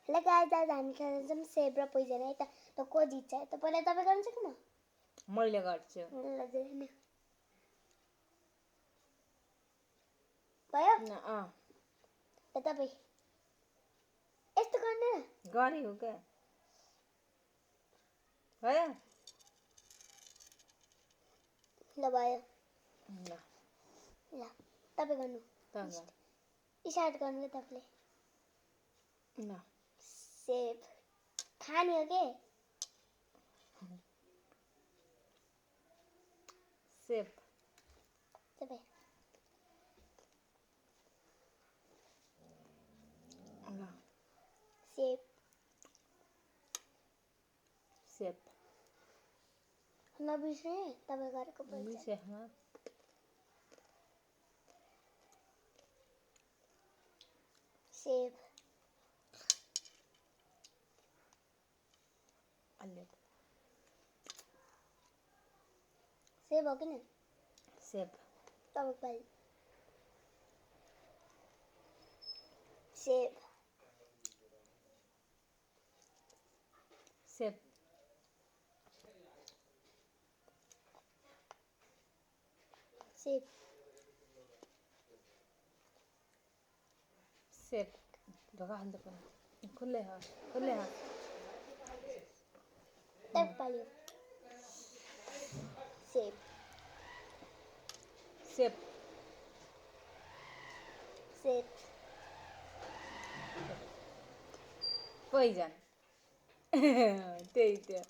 ल गाइस आज हामी खेल्न जाऊँ सेब र पोइजन है त को जित्छ त पहिला तपाईँ गर्नुहुन्छ कि म मैले गर्छु ल जाने भयो त तपाईँ यस्तो गर्ने गऱ्यो क्या भयो ल भयो ल ल तपाईँ गर्नु त गर स्टार्ट गर्नु तपाईँले ल सेब खाने हो के सेब तपाईँ ल सेब सेब नबिर्स्ने तपाईँ गरेको पोइजन बिर्सेमा सेब अलि सेब हो कि न सेब तपाईँ पालि सेब सेब सेब सेब ढोका हाल्नु पर्ने खुल्ले हात तपाईँ पालि सेब सेब सेब पोइजन त्यही त्यो